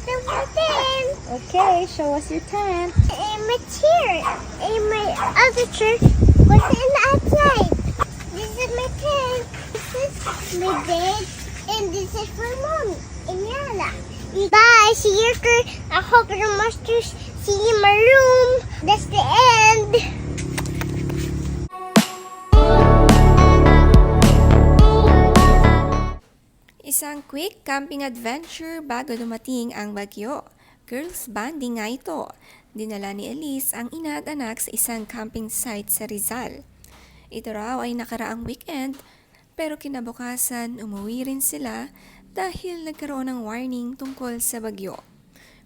Number 10. Okay, show us your tent. And my chair. And my other chair was in outside. This is my tent. This is my bed. And this is for mommy and Yala. Bye. See you later. I hope you must see you in my room. That's the end. Isang quick camping adventure bago dumating ang bagyo. Girls banding nga ito. Dinala ni Elise ang ina at anak sa isang camping site sa Rizal. Ito raw ay nakaraang weekend, pero kinabukasan umuwi rin sila dahil nagkaroon ng warning tungkol sa bagyo.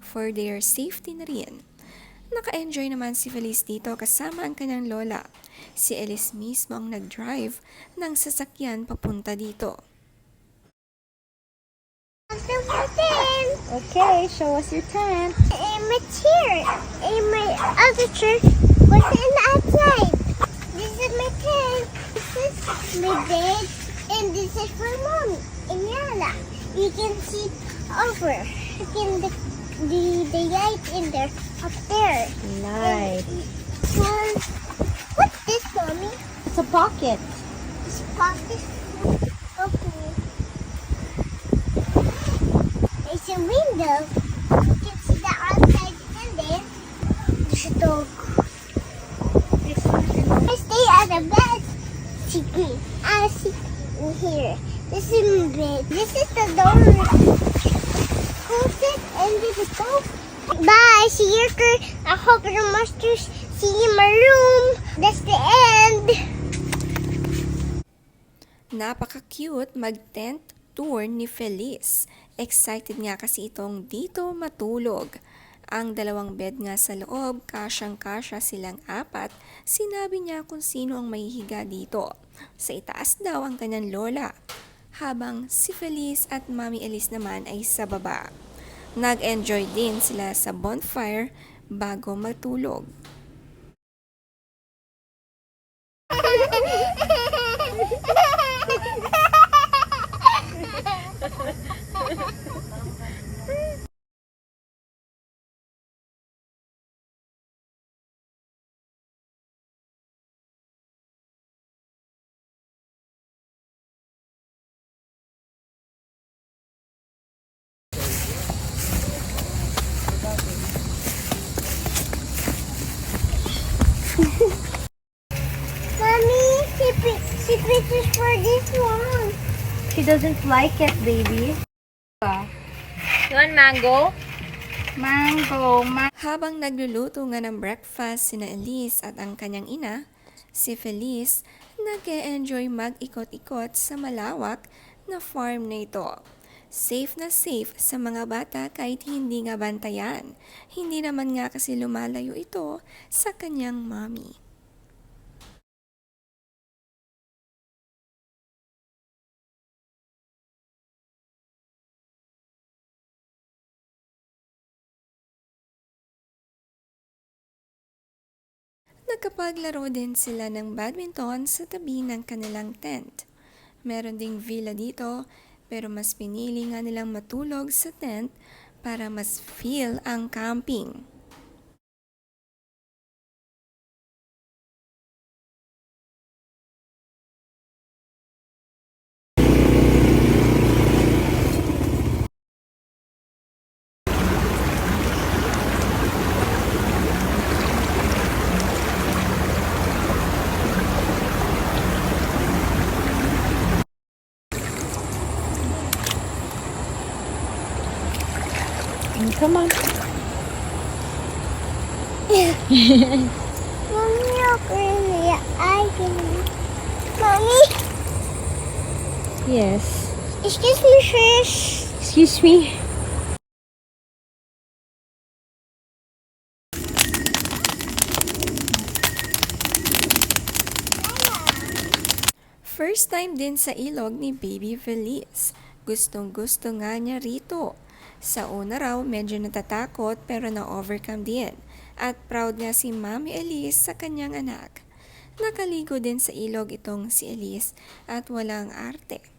For their safety na rin. Naka-enjoy naman si Felice dito kasama ang kanyang lola. Si Elise mismo ang nag-drive ng sasakyan papunta dito. Number 10. Okay, show us your tent. And my chair. And my other chair was in outside. This is my tent. This is my bed. And this is for mommy and Yala. You can see over. You can the light in there up there. Nice. And, what's this, mommy? It's a pocket. This pocket. Okay. There's a window. You can see the outside and then there's a dog. I stay at the bed. Secret. I see in here. This is my bed. This is the door. Close it and this is go. Bye. See you later. I hope you must see you in my room. That's the end. Napaka-cute mag-tent tour ni Felice. Excited nga kasi itong dito matulog. Ang dalawang bed nga sa loob, kasyang-kasya silang apat. Sinabi niya kung sino ang mahihiga dito. Sa itaas daw ang kanyang lola, habang si Felice at Mami Elise naman ay sa baba. Nag-enjoy din sila sa bonfire bago matulog. Mommy, she pictures for this one. She doesn't like it, baby. You want mango? Mango. Habang nagluluto nga ng breakfast sina Elise at ang kanyang ina, si Felice nag-e-enjoy mag-ikot-ikot sa malawak na farm na ito. Safe na safe sa mga bata kahit hindi nga bantayan. Hindi naman nga kasi lumalayo ito sa kanyang mommy. Nagkapaglaro din sila ng badminton sa tabi ng kanilang tent. Meron ding villa dito, pero mas pinili nga nilang matulog sa tent para mas feel ang camping. Come on. Mommy, okay. I can. Mommy, Yes. excuse me, sis. Excuse me. First time din sa ilog ni Baby Felice. Gustong-gusto nga niya rito. Sa una raw, medyo natatakot pero na-overcome din. At proud nga si Mami Elise sa kanyang anak. Nakaligo din sa ilog itong si Elise at walang arte.